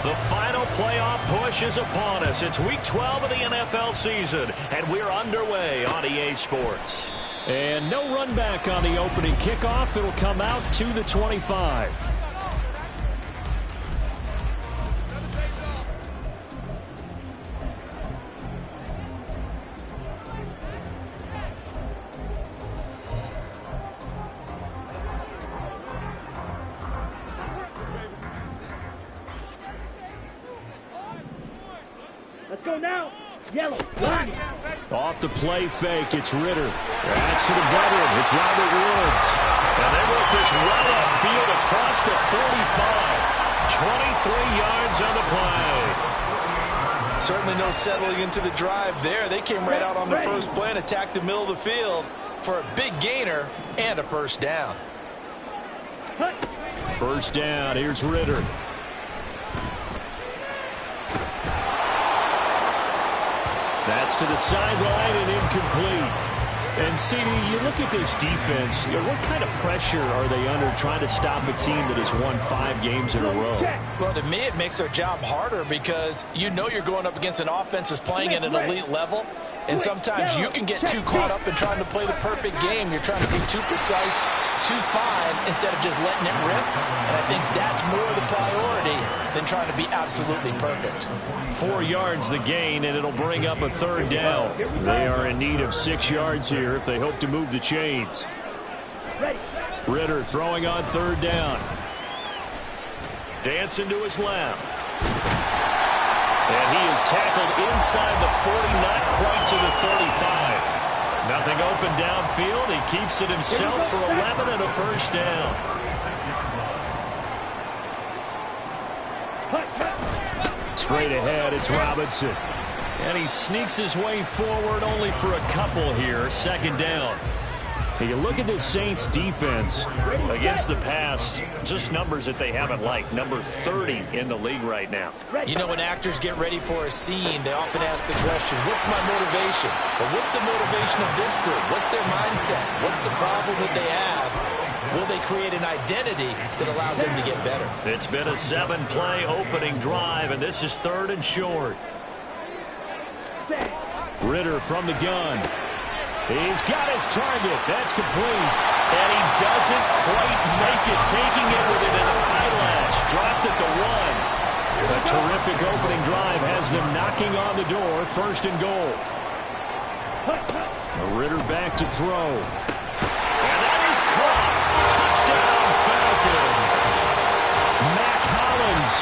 The final playoff push is upon us. It's Week 12 of the NFL season, and we're underway on EA Sports. And no run back on the opening kickoff. It'll come out to the 25. Let's go now. Yellow. Line. Off the play fake, it's Ritter. That's to the veteran. It's Robert Woods. And they work this well upfield across the 45. 23 yards on the play. Certainly no settling into the drive there. They came right out on the first play and attacked the middle of the field for a big gainer and a first down. First down, here's Ritter. That's to the sideline and incomplete. And, CD, you look at this defense, what kind of pressure are they under trying to stop a team that has won 5 games in a row? Well, to me, it makes their job harder because you know you're going up against an offense that's playing at an elite level. And sometimes you can get too caught up in trying to play the perfect game. You're trying to be too precise, too fine, instead of just letting it rip. And I think that's more the priority than trying to be absolutely perfect. 4 yards the gain, and it'll bring up a third down. They are in need of 6 yards here if they hope to move the chains. Ritter throwing on third down. Dancing to his left. And he is tackled inside the 40, not quite to the 35. Nothing open downfield. He keeps it himself for 11 and a first down. Straight ahead, it's Robinson. And he sneaks his way forward only for a couple here. Second down. You look at this Saints defense. Against the pass, just numbers that they haven't liked. Number 30 in the league right now. You know, when actors get ready for a scene, they often ask the question, what's my motivation? But what's the motivation of this group? What's their mindset? What's the problem that they have? Will they create an identity that allows them to get better? It's been a 7-play opening drive, and this is third and short. Ritter from the gun. He's got his target. That's complete. And he doesn't quite make it, taking it with it in the eyelash. Dropped at the 1. A terrific opening drive has them knocking on the door. First and goal. Ritter back to throw. And that is caught. Touchdown, Falcons. Mac Hollins.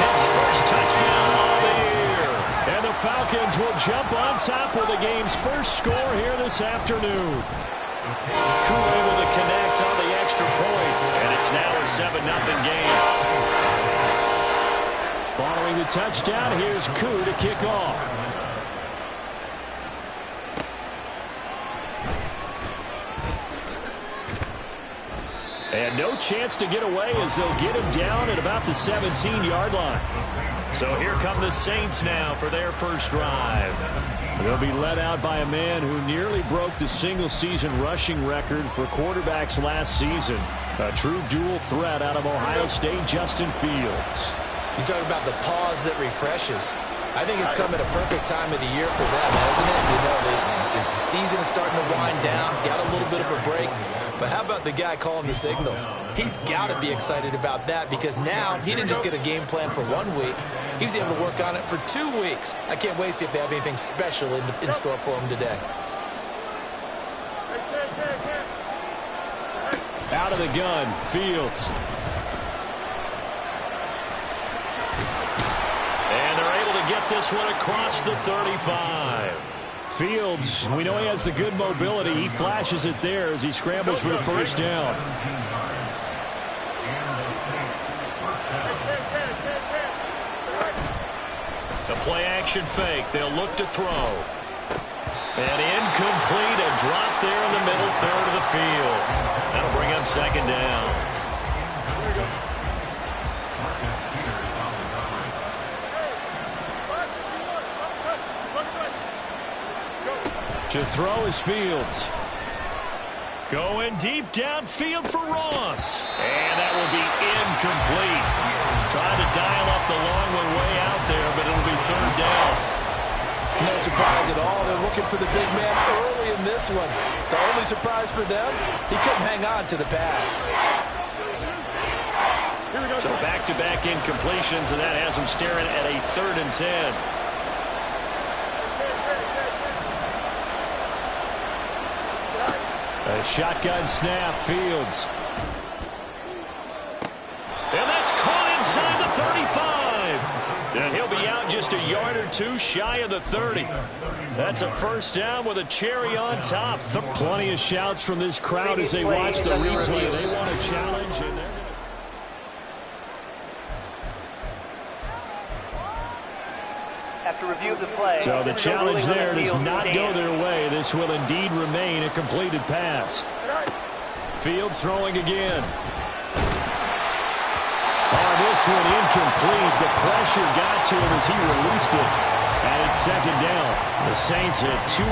His first touchdown of the year. And the Falcons will jump on top with the game's first score here this afternoon. Koo able to connect on the extra point, and it's now a 7-0 game. Following the touchdown, here's Koo to kick off. And no chance to get away as they'll get him down at about the 17-yard line. So here come the Saints now for their first drive. They'll be led out by a man who nearly broke the single-season rushing record for quarterbacks last season. A true dual threat out of Ohio State, Justin Fields. You talk about the pause that refreshes. I think it's come at a perfect time of the year for them, hasn't it? You know, the season is starting to wind down, got a little bit of a break. But how about the guy calling the signals? He's got to be excited about that because now he didn't just get a game plan for 1 week. He was able to work on it for 2 weeks. I can't wait to see if they have anything special in store for him today. Out of the gun, Fields. get this one across the 35. Fields, we know he has the good mobility. He flashes it there as he scrambles for the first down. The play-action fake. They'll look to throw. And incomplete. A drop there in the middle third of the field. That'll bring up second down. To throw is Fields. Going deep downfield for Ross. And that will be incomplete. Trying to dial up the long one way out there, but it'll be third down. No surprise at all. They're looking for the big man early in this one. The only surprise for them, he couldn't hang on to the pass. So back-to-back incompletions, and that has him staring at a 3rd and 10. A shotgun snap, Fields. And that's caught inside the 35. And he'll be out just a yard or two shy of the 30. That's a first down with a cherry on top. Plenty of shouts from this crowd as they watch the replay. They want a challenge, and they're After review of the play, so the challenge there does not go their way. This will indeed remain a completed pass. Fields throwing again. On this one, incomplete. The pressure got to him as he released it. And it's second down. The Saints at 2-8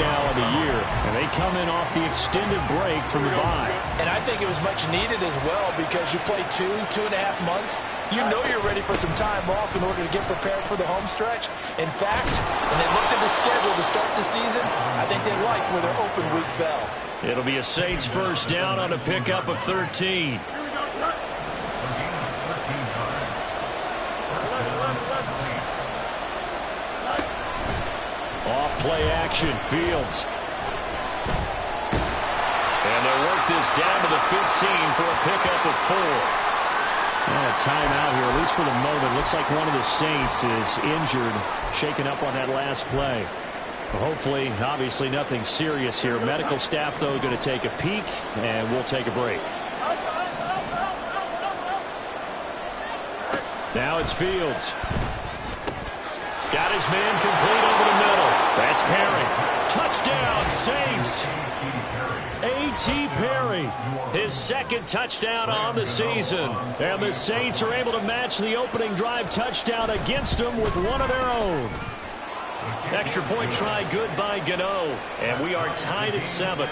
now in the year. And they come in off the extended break from the bye. And I think it was much needed as well because you play 2.5 months. You know you're ready for some time off in order to get prepared for the home stretch. In fact, when they looked at the schedule to start the season, I think they liked where their open week fell. It'll be a Saints first down on a pickup of 13. Off play action, Fields. And they'll work this down to the 15 for a pickup of 4. And a timeout here, at least for the moment. Looks like one of the Saints is injured, shaken up on that last play. Hopefully, obviously nothing serious here. Medical staff, though, going to take a peek, and we'll take a break. Now it's Fields. Got his man complete over the middle. That's Perry. Touchdown, Saints. A.T. Perry, his second touchdown on the season. And the Saints are able to match the opening drive touchdown against them with one of their own. Extra point try good by Gano. And we are tied at 7.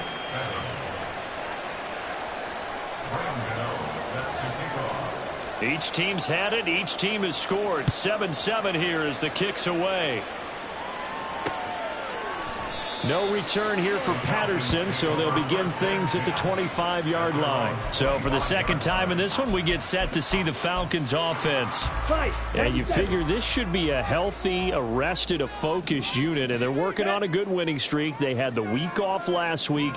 Each team's had it. Each team has scored. 7-7 here as the kick's away. No return here for Patterson, so they'll begin things at the 25-yard line. So for the second time in this one, we get set to see the Falcons offense. Yeah, you figure this should be a healthy, arrested, a focused unit, and they're working on a good winning streak. They had the week off last week.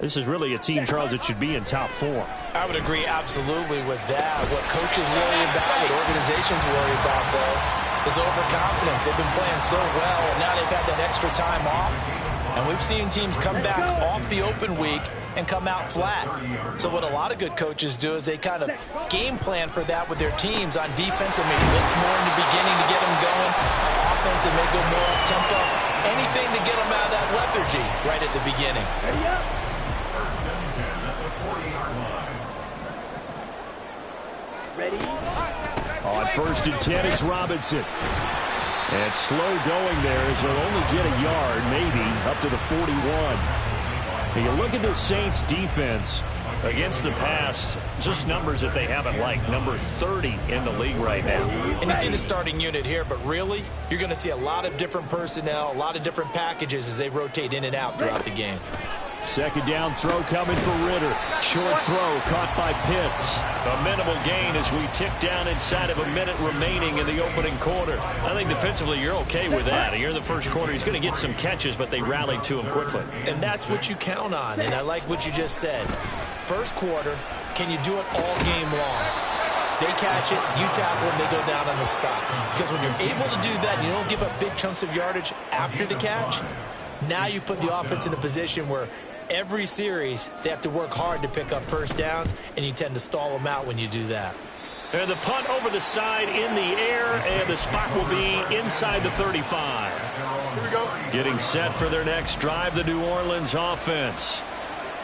This is really a team, Charles, that should be in top form. I would agree absolutely with that. What coaches worry about, what organizations worry about, though, is overconfidence. They've been playing so well, and now they've had that extra time off. And we've seen teams come back off the open week and come out flat. So what a lot of good coaches do is they kind of game plan for that with their teams. On defense, they may blitz more in the beginning to get them going. On offense, they may go more up-tempo. Anything to get them out of that lethargy right at the beginning. Ready? On 1st and 10, it's Robinson. And slow going there as they'll only get a yard, maybe, up to the 41. And you look at the Saints defense. Against the pass, just numbers that they haven't liked. Number 30 in the league right now. And you see the starting unit here, but really, you're going to see a lot of different personnel, a lot of different packages as they rotate in and out throughout the game. Second down throw coming for Ritter. Short throw caught by Pitts. A minimal gain as we tick down inside of a minute remaining in the opening quarter. I think defensively you're okay with that. Here in the first quarter, he's going to get some catches, but they rallied to him quickly. And that's what you count on, and I like what you just said. First quarter, can you do it all game long? They catch it, you tackle them, they go down on the spot. Because when you're able to do that, you don't give up big chunks of yardage after the catch, now you put the offense in a position where every series they have to work hard to pick up first downs, and you tend to stall them out when you do that. And the punt over the side in the air, and the spot will be inside the 35. Here we go. Getting set for their next drive, the New Orleans offense.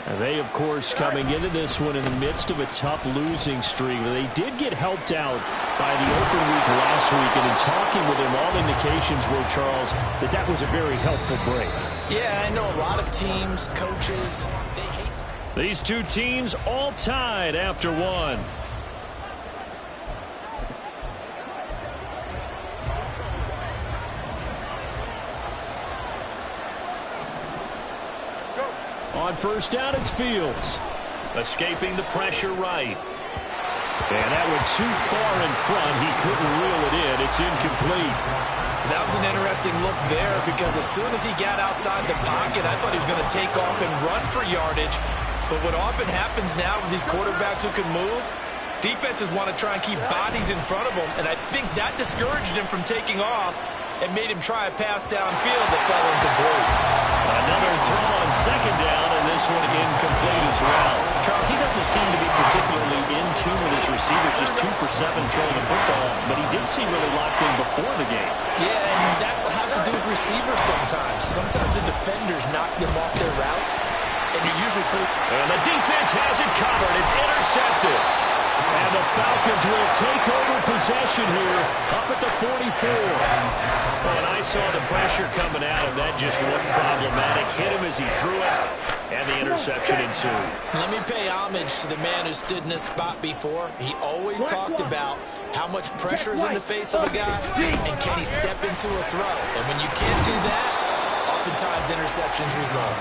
And they, of course, coming into this one in the midst of a tough losing streak. They did get helped out by the open week last week, and in talking with him, all indications were, Charles, that was a very helpful break. Yeah, I know a lot of teams, coaches, they hate these two teams all tied after one. On first down, it's Fields. Escaping the pressure right. And that went too far in front. He couldn't reel it in. It's incomplete. That was an interesting look there because as soon as he got outside the pocket, I thought he was going to take off and run for yardage. But what often happens now with these quarterbacks who can move, defenses want to try and keep bodies in front of them. And I think that discouraged him from taking off and made him try a pass downfield that fell incomplete. Another throw on second down, and this one incomplete as well. Charles, he doesn't seem to be particularly in tune with his receivers, just 2 for 7 throwing the football, but he did seem really locked in before the game. Yeah, and that has to do with receivers sometimes. Sometimes the defenders knock them off their routes, and you're usually pretty... And the defense has it covered. It's intercepted. And the Falcons will take over possession here up at the 44. Well, and I saw the pressure coming at him. That just looked problematic. Hit him as he threw it, and the interception ensued. Let me pay homage to the man who stood in this spot before. He always talked about how much pressure is in the face of a guy, and can he step into a throw. And when you can't do that, oftentimes interceptions result.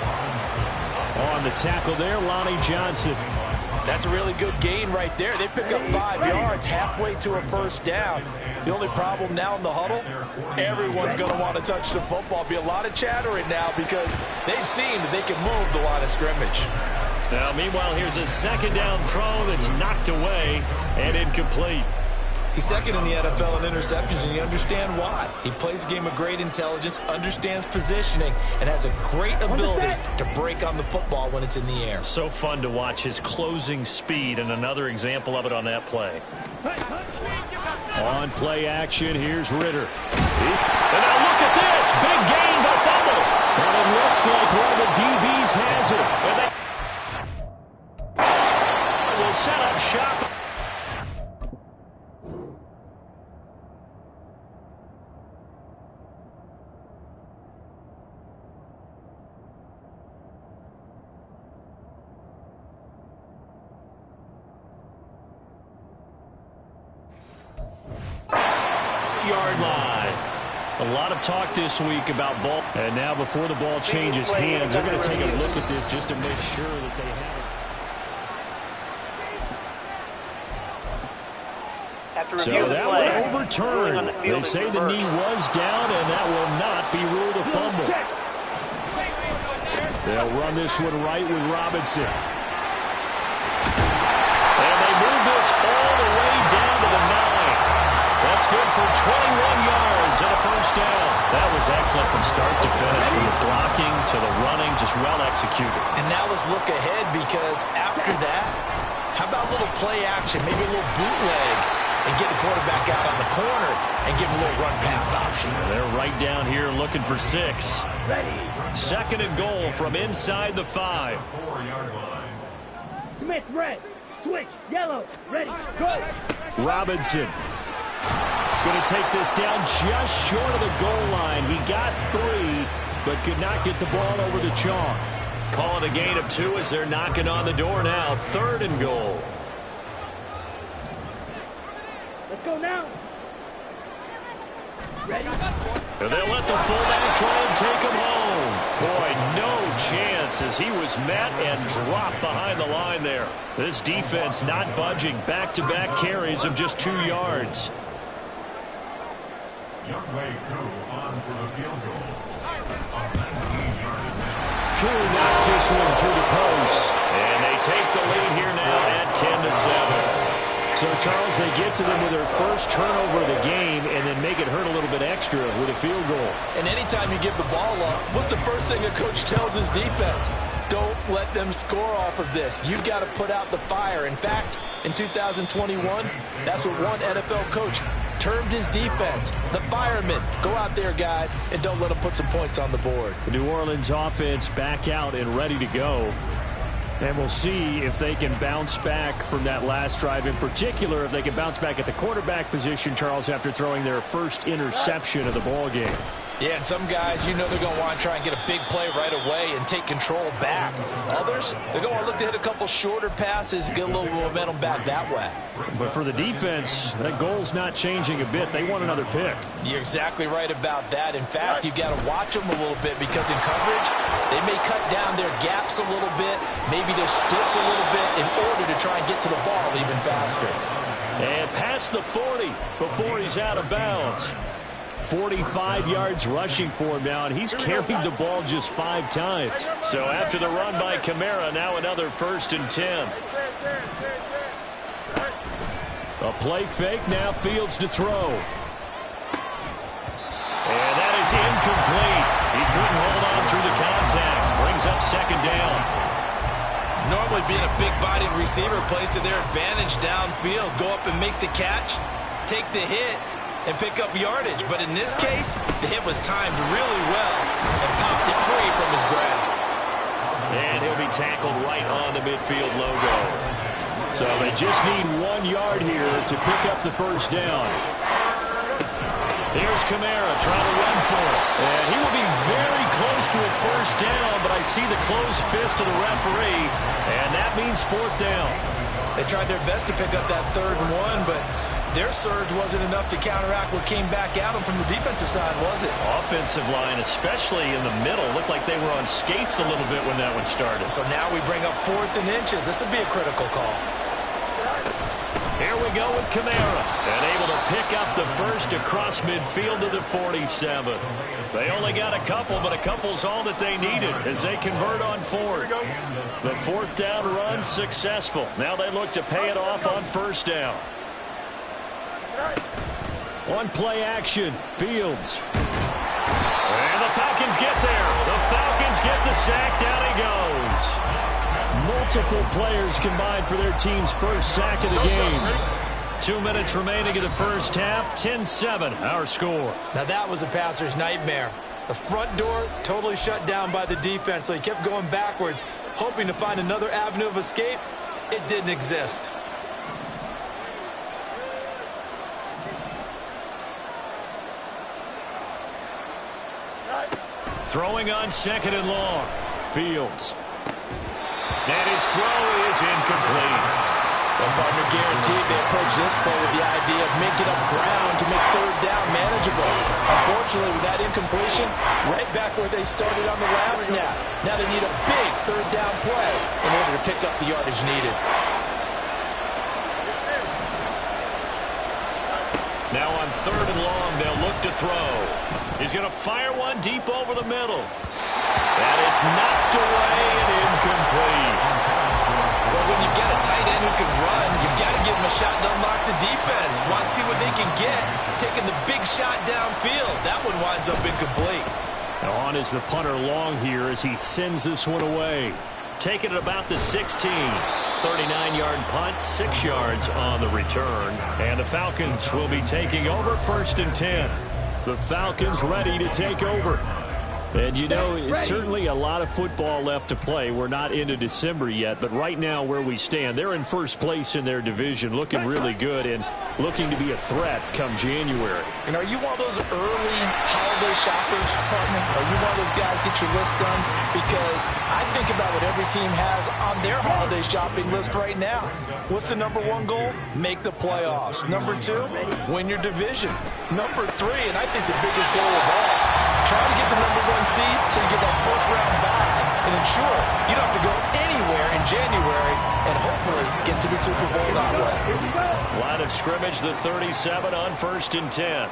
On the tackle there, Lonnie Johnson. That's a really good gain right there. They pick up 5 yards halfway to a first down. The only problem now in the huddle, everyone's going to want to touch the football. Be a lot of chattering now because they've seen that they can move the line of scrimmage. Now, meanwhile, here's a second down throw that's knocked away and incomplete. He's second in the NFL in interceptions, and you understand why. He plays a game of great intelligence, understands positioning, and has a great ability to break on the football when it's in the air. So fun to watch his closing speed, and another example of it on that play. On play action, here's Ritter. And now look at this. Big gain, but fumble. And it looks like one of the DBs has it. And they will set up shop. Yard line. A lot of talk this week about ball. And now before the ball changes hands, they're going to take a look at this just to make sure that they have it. So that one overturned. They say the knee was down, and that will not be ruled a fumble. They'll run this one right with Robinson. And they move this all the way down to the 9. That's good for 21 yards and a first down. That was excellent from start to finish, from the blocking to the running, just well executed. And now let's look ahead, because after that, how about a little play action, maybe a little bootleg, and get the quarterback out on the corner and give him a little run-pass option. They're right down here looking for 6. Second and goal from inside the 5. Smith, red. Switch, yellow. Ready, go. Robinson going to take this down just short of the goal line. He got 3, but could not get the ball over the chalk. Calling a gain of 2 as they're knocking on the door now. Third and goal. Let's go now. Ready? And they'll let the fullback try and take him home. Boy, no chance as he was met and dropped behind the line there. This defense not budging. Back-to-back carries of just 2 yards. Koo knocks this one through the post. And they take the lead here now at 10-7. So, Charles, they get to them with their first turnover of the game and then make it hurt a little bit extra with a field goal. And anytime you give the ball up, what's the first thing a coach tells his defense? Don't let them score off of this. You've got to put out the fire. In fact, in 2021, that's what one NFL coach termed his defense. The firemen. Go out there, guys, and don't let them put some points on the board. The New Orleans offense back out and ready to go. And we'll see if they can bounce back from that last drive. In particular, if they can bounce back at the quarterback position, Charles, after throwing their first interception of the ball game. Yeah, and some guys, you know they're going to want to try and get a big play right away and take control back. Others, they're going to look to hit a couple shorter passes, get a little momentum back that way. But for the defense, that goal's not changing a bit. They want another pick. You're exactly right about that. In fact, you've got to watch them a little bit because in coverage, they may cut down their gaps a little bit, maybe their splits a little bit in order to try and get to the ball even faster. And past the 40 before he's out of bounds. 45 yards rushing for him now, and he's carried the ball just 5 times. So after the run by Kamara, now another 1st and 10. A play fake, now Fields to throw. And that is incomplete. He couldn't hold on through the contact. Brings up 2nd down. Normally being a big-bodied receiver plays to their advantage downfield. Go up and make the catch, take the hit, and pick up yardage. But in this case, the hit was timed really well and popped it free from his grasp. And he'll be tackled right on the midfield logo. So they just need 1 yard here to pick up the 1st down. Here's Kamara trying to run for it. And he will be very close to a 1st down, but I see the closed fist of the referee, and that means 4th down. They tried their best to pick up that 3rd and 1, but their surge wasn't enough to counteract what came back at them from the defensive side, was it? Offensive line, especially in the middle, looked like they were on skates a little bit when that one started. So now we bring up 4th and inches. This would be a critical call. Here we go with Kamara, and able to pick up the 1st across midfield to the 47. They only got a couple, but a couple's all that they needed as they convert on 4th. The 4th down run successful. Now they look to pay it off on 1st down. On play action, Fields. And the Falcons get there. The Falcons get the sack. Down he goes. Multiple players combined for their team's first sack of the game. 2 minutes remaining in the first half. 10-7, our score. Now that was a passer's nightmare. The front door totally shut down by the defense, so he kept going backwards, hoping to find another avenue of escape. It didn't exist. Throwing on 2nd and long. Fields. And his throw is incomplete. Well, partner guaranteed they approach this play with the idea of making up ground to make 3rd down manageable. Unfortunately, with that incompletion, right back where they started on the last snap. Now they need a big 3rd down play in order to pick up the yardage needed. Now on 3rd and long, they'll look to throw. He's going to fire one deep over the middle. And it's knocked away and incomplete. Well, when you've got a tight end who can run, you've got to give him a shot to unlock the defense. Want to see what they can get. Taking the big shot downfield. That one winds up incomplete. Now on is the punter Long here as he sends this one away. Taking it about the 16. 39-yard punt, 6 yards on the return. And the Falcons will be taking over 1st and 10. The Falcons ready to take over. And, you know, it's certainly a lot of football left to play. We're not into December yet, but right now where we stand, they're in 1st place in their division, looking really good and looking to be a threat come January. And are you one of those early holiday shoppers, partner? Are you one of those guys get your list done? Because I think about what every team has on their holiday shopping list right now. What's the number 1 goal? Make the playoffs. Number 2, win your division. Number 3, and I think the biggest goal of all, try to get the number 1 seed so you get that 1st round bye and ensure you don't have to go anywhere in January and hopefully get to the Super Bowl that way. Line of scrimmage, the 37 on 1st and 10.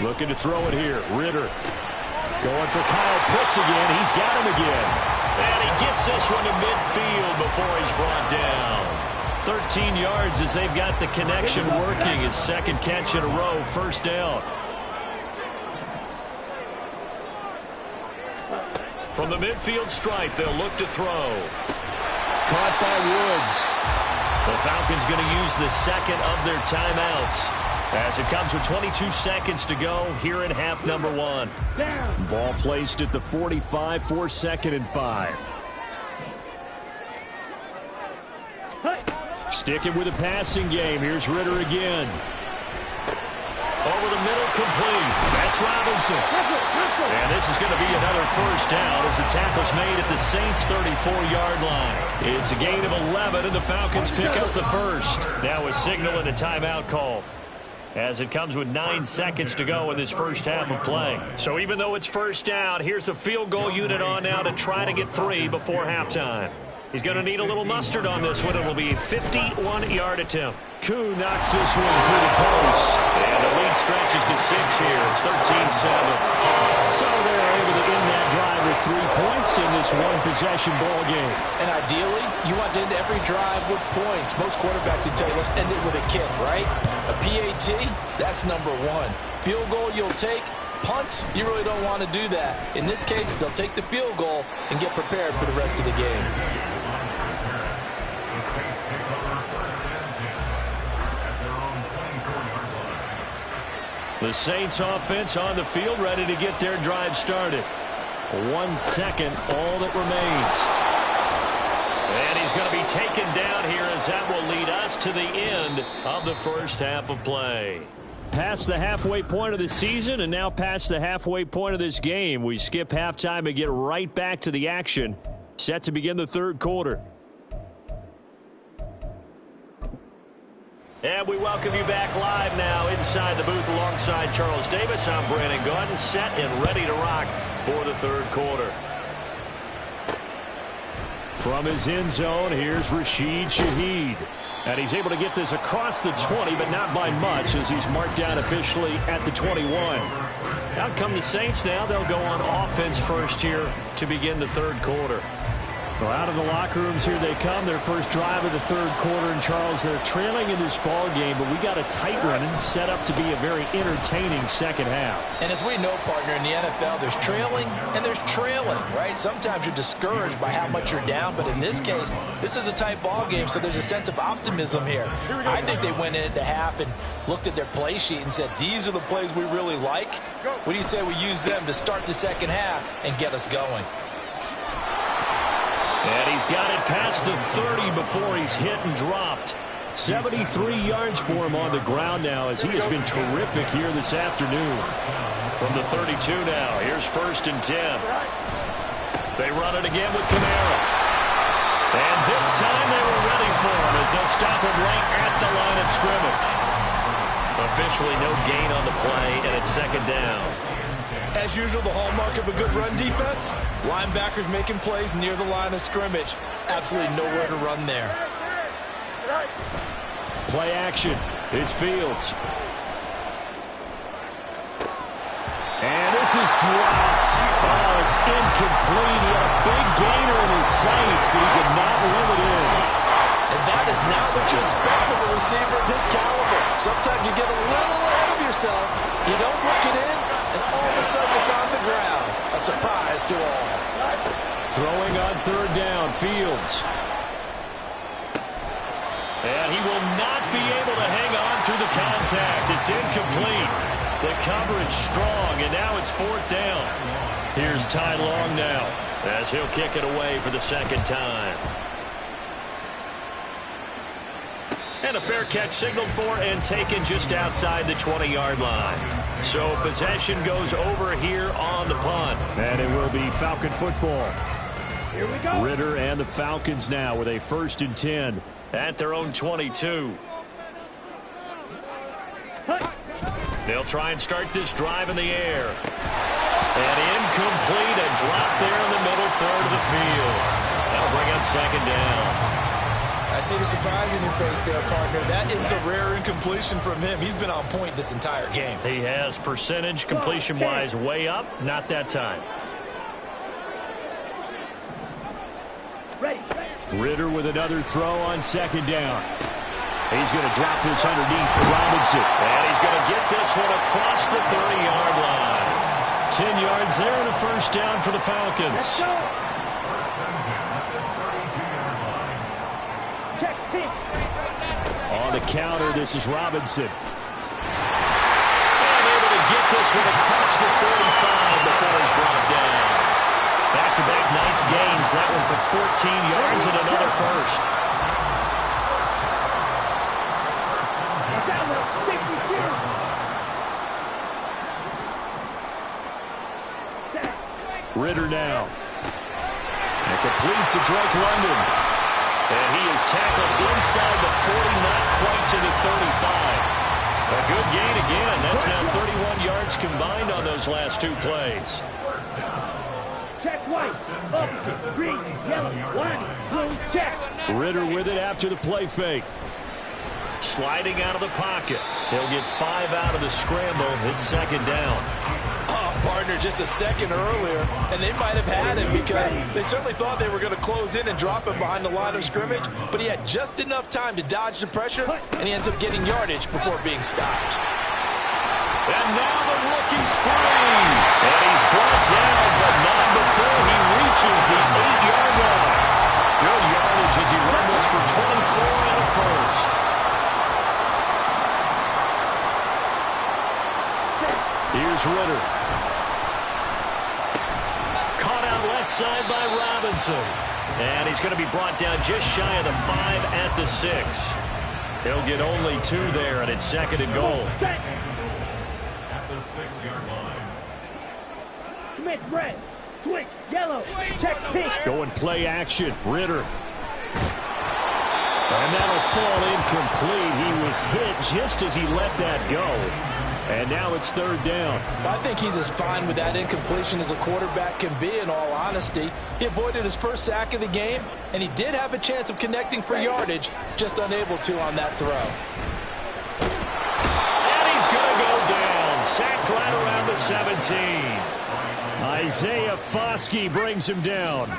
Looking to throw it here. Ritter going for Kyle Pitts again. He's got him again. And he gets this one to midfield before he's brought down. 13 yards as they've got the connection working. His second catch in a row, first down. From the midfield stripe, they'll look to throw. Caught by Woods. The Falcons going to use the second of their timeouts as it comes with 22 seconds to go here in half number one. Ball placed at the 45 for 2nd and 5. Sticking with a passing game. Here's Ritter again. Over the middle, complete. That's Robinson. And this is going to be another first down as the tackle's made at the Saints' 34-yard line. It's a gain of 11, and the Falcons pick up the first. Now a signal and a timeout call as it comes with 9 seconds to go in this first half of play. So even though it's first down, here's the field goal unit on now to try to get 3 before halftime. He's going to need a little mustard on this one. It will be a 51-yard attempt. Koo knocks this one through the post. And the lead stretches to 6 here. It's 13-7. So they're able to end that drive with 3 points in this one-possession ball game. And ideally, you want to end every drive with points. Most quarterbacks would tell you, let's end it with a kick, right? A PAT, that's number 1. Field goal you'll take. Punts, you really don't want to do that. In this case, they'll take the field goal and get prepared for the rest of the game. The Saints offense on the field, ready to get their drive started. 1 second, all that remains. And he's going to be taken down here as that will lead us to the end of the first half of play. Past the halfway point of the season and now past the halfway point of this game. We skip halftime and get right back to the action. Set to begin the third quarter. And we welcome you back live now inside the booth alongside Charles Davis. I'm Brandon Gaudin, set and ready to rock for the third quarter. From his end zone, here's Rashid Shaheed. And he's able to get this across the 20, but not by much as he's marked down officially at the 21. Out come the Saints now. They'll go on offense first here to begin the third quarter. Well, out of the locker rooms here they come. Their first drive of the third quarter. And, Charles, they're trailing in this ball game, but we got a tight one set up to be a very entertaining second half. And as we know, partner, in the NFL, there's trailing and there's trailing, right? Sometimes you're discouraged by how much you're down, but in this case, this is a tight ball game, so there's a sense of optimism here. I think they went into half and looked at their play sheet and said, these are the plays we really like. What do you say we use them to start the second half and get us going? And he's got it past the 30 before he's hit and dropped. 73 yards for him on the ground now as he has been terrific here this afternoon. From the 32 now, here's 1st and 10. They run it again with Kamara. And this time they were ready for him as they'll stop him right at the line of scrimmage. Officially no gain on the play, and it's 2nd down. As usual, the hallmark of a good run defense, linebackers making plays near the line of scrimmage. Absolutely nowhere to run there. Play action. It's Fields. And this is dropped. Oh, it's incomplete. He had a big gainer in his sights, but he could not reel it in. And that is not what you expect from a receiver of his caliber. Sometimes you get a little ahead of yourself. You don't look it in, and all of a sudden it's on the ground. A surprise to all. Throwing on 3rd down, Fields. And he will not be able to hang on through the contact. It's incomplete. The coverage strong, and now it's 4th down. Here's Ty Long now as he'll kick it away for the 2nd time. And a fair catch signaled for and taken just outside the 20-yard line. So possession goes over here on the punt. And it will be Falcon football. Here we go. Ritter and the Falcons now with a 1st and 10. At their own 22. They'll try and start this drive in the air. And incomplete, a drop there in the middle third of the field. That'll bring up 2nd down. I see the surprise in your face there, partner. That is a rare incompletion from him. He's been on point this entire game. He has percentage completion-wise way up. Not that time. Ritter with another throw on second down. He's going to drop this underneath for Robinson. And he's going to get this one across the 30-yard line. 10 yards there and a first down for the Falcons. Check pitch. On the counter, this is Robinson. And able to get this one across the 45 before he's brought down. Back-to-back nice gains. That one for 14 yards and another first. Ritter now. And complete to Drake London. And he is tackled inside the 40, not quite to the 35. A good gain again. That's now 31 yards combined on those last two plays. Check white, opposite, green, yellow, one, blue, check. Ritter with it after the play fake. Sliding out of the pocket. He'll get 5 out of the scramble. It's second down. Partner just a second earlier, and they might have had him because they certainly thought they were going to close in and drop him behind the line of scrimmage, but he had just enough time to dodge the pressure, and he ends up getting yardage before being stopped. And now the rookie's free. And he's brought down, but not before he reaches the 8-yard line. Good yardage as he rumbles for 24 and a first. Here's Ritter. Caught out left side by Robinson. And he's going to be brought down just shy of the 5 at the 6. He'll get only 2 there, and it's second and goal. At the 6-yard line. Smith red, switch, yellow, check pink. Going play action. Ritter. And that'll fall incomplete. He was hit just as he let that go. And now it's third down. I think he's as fine with that incompletion as a quarterback can be, in all honesty. He avoided his first sack of the game, and he did have a chance of connecting for yardage, just unable to on that throw. And he's going to go down. Sacked right around the 17. Isaiah Foskey brings him down.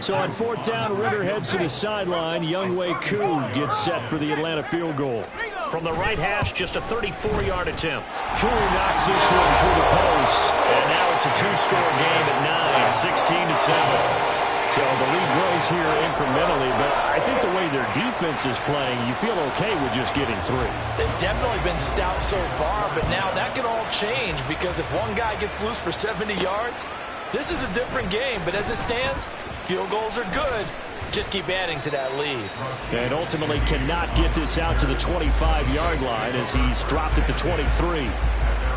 So on fourth down, Ritter heads to the sideline. Younghoe Koo gets set for the Atlanta field goal. From the right hash, just a 34-yard attempt. Koo knocks this one through the post. And now it's a 2-score game at 9, 16-7. So the lead grows here incrementally, but I think the way their defense is playing, you feel okay with just getting 3. They've definitely been stout so far, but now that can all change because if one guy gets loose for 70 yards, this is a different game. But as it stands, field goals are good. Just keep adding to that lead. And ultimately cannot get this out to the 25-yard line as he's dropped it to 23.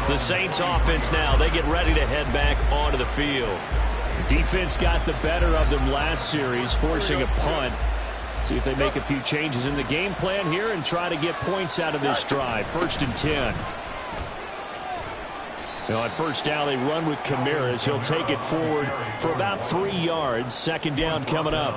The Saints offense now, they get ready to head back onto the field. Defense got the better of them last series, forcing a punt. See if they make a few changes in the game plan here and try to get points out of this drive. 1st and 10. Now on first down, they run with Camaras. He'll take it forward for about 3 yards. Second down coming up.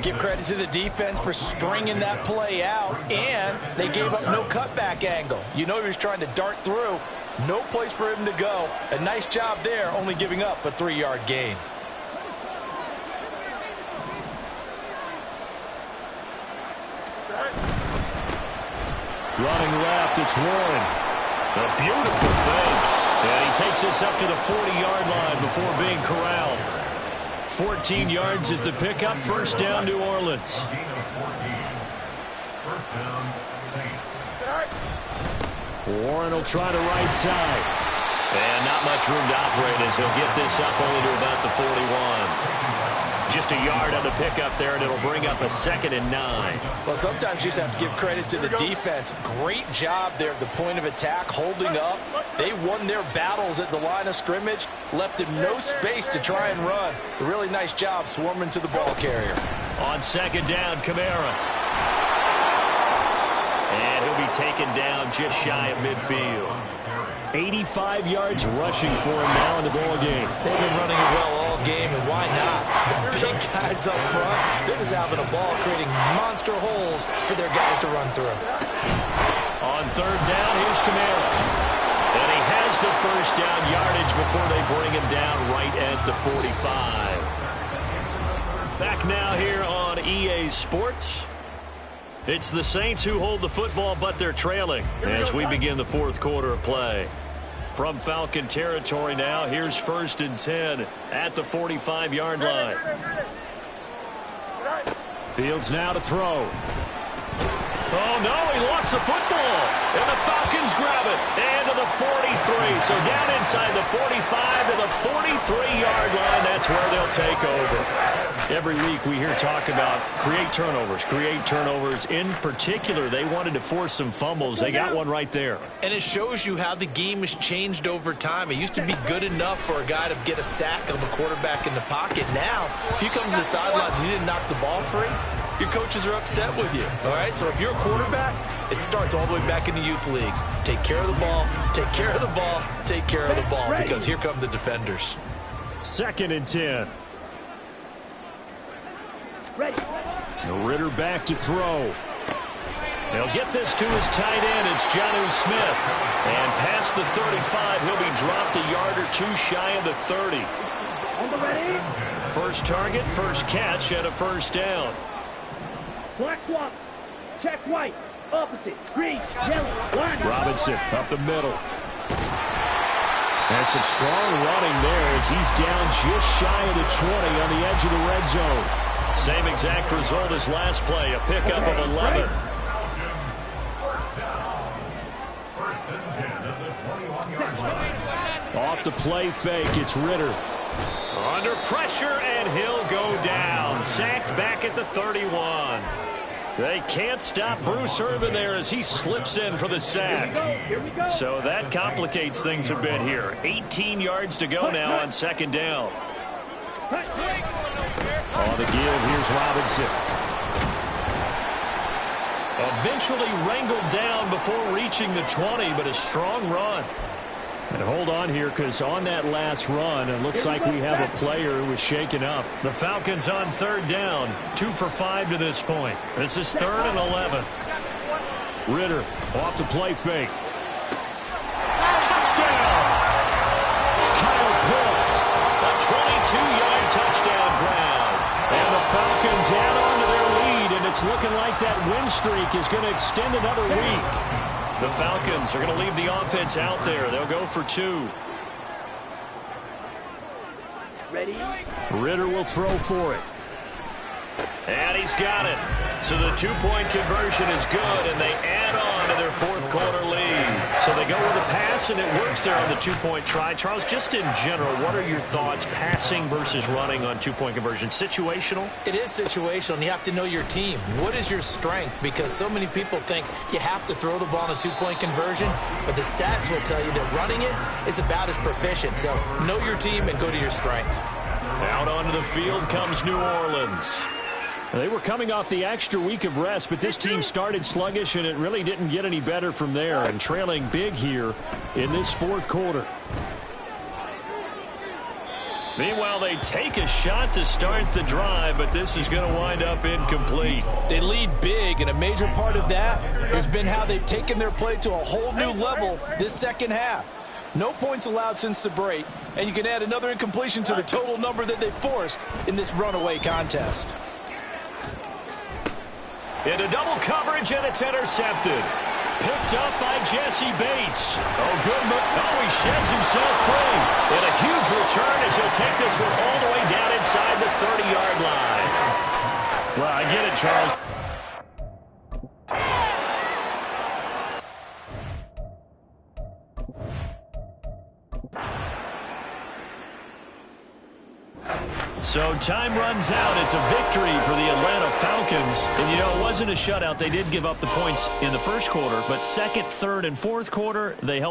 Give credit to the defense for stringing that play out, and they gave up no cutback angle. You know he was trying to dart through. No place for him to go. A nice job there, only giving up a 3-yard gain. Running left, it's Warren. A beautiful fake. And he takes this up to the 40-yard line before being corralled. 14 yards is the pickup. First down, New Orleans. Warren will try to right side. And not much room to operate as he'll get this up only to about the 41. Just a yard on the pickup there, and it'll bring up a 2nd and 9. Well, sometimes you just have to give credit to the defense. Great job there at the point of attack, holding up. They won their battles at the line of scrimmage, left him no space to try and run. A really nice job swarming to the ball carrier. On second down, Kamara. And he'll be taken down just shy of midfield. 85 yards rushing for him now in the ball game. They've been running it well all game, and why not? The big guys up front, they're just having a ball, creating monster holes for their guys to run through. On third down, here's Kamara. And he has the first down yardage before they bring him down right at the 45. Back now here on EA Sports. It's the Saints who hold the football, but they're trailing as we begin the fourth quarter of play. From Falcon territory now, here's 1st and 10 at the 45-yard line. Fields now to throw. Oh, no, he lost the football. And the Falcons grab it. And to the 43. So down inside the 45 to the 43-yard line. That's where they'll take over. Every week we hear talk about create turnovers. In particular, they wanted to force some fumbles. They got one right there. And it shows you how the game has changed over time. It used to be good enough for a guy to get a sack of a quarterback in the pocket. Now, if you come to the sidelines and you didn't knock the ball free, your coaches are upset with you, all right? So if you're a quarterback, it starts all the way back in the youth leagues. Take care of the ball, take care of the ball, take care of the ball, because here come the defenders. 2nd and 10. Ready. Ritter back to throw. He'll get this to his tight end. It's Jonnu Smith. And past the 35, he'll be dropped a yard or two shy of the 30. On the ready. First target, first catch, and a first down. Black swap. Check white. Opposite. Green. Yellow. Line. Robinson up the middle. And some strong running there as he's down just shy of the 20 on the edge of the red zone. Same exact result as last play, a pickup of 11. First and 10 at the 21-yard line. Off the play fake, it's Ritter. Under pressure, and he'll go down. Sacked back at the 31. They can't stop Bruce Irvin there as he slips in for the sack. Here we go. So that complicates things a bit here. 18 yards to go now on 2nd down. On the give, here's Robinson. Eventually wrangled down before reaching the 20, but a strong run. And hold on here, because on that last run, it looks like we have a player who was shaken up. The Falcons on 3rd down, 2 for 5 to this point. This is 3rd and 11. Ritter off the play fake. Touchdown! Kyle Pitts, a 22-yard touchdown ground. And the Falcons add on to their lead, and it's looking like that win streak is going to extend another week. The Falcons are going to leave the offense out there. They'll go for 2. Ready. Ritter will throw for it. And he's got it. So the 2-point conversion is good, and they add on to their 4th quarter lead. So they go with a pass, and it works there on the 2-point try. Charles, just in general, what are your thoughts passing versus running on 2-point conversion? Situational? It is situational, and you have to know your team. What is your strength? Because so many people think you have to throw the ball in a 2-point conversion, but the stats will tell you that running it is about as proficient. So know your team and go to your strength. Out onto the field comes New Orleans. They were coming off the extra week of rest, but this team started sluggish, and it really didn't get any better from there, and trailing big here in this 4th quarter. Meanwhile, they take a shot to start the drive, but this is going to wind up incomplete. They lead big, and a major part of that has been how they've taken their play to a whole new level this second half. No points allowed since the break, and you can add another incompletion to the total number that they forced in this runaway contest. Into double coverage, and it's intercepted. Picked up by Jesse Bates. Oh, good move. Oh, he sheds himself free. And a huge return as he'll take this one all the way down inside the 30-yard line. Well, I get it, Charles. So time runs out. It's a victory for the Atlanta Falcons. And, you know, it wasn't a shutout. They did give up the points in the first quarter, but 2nd, 3rd, and 4th quarter, they held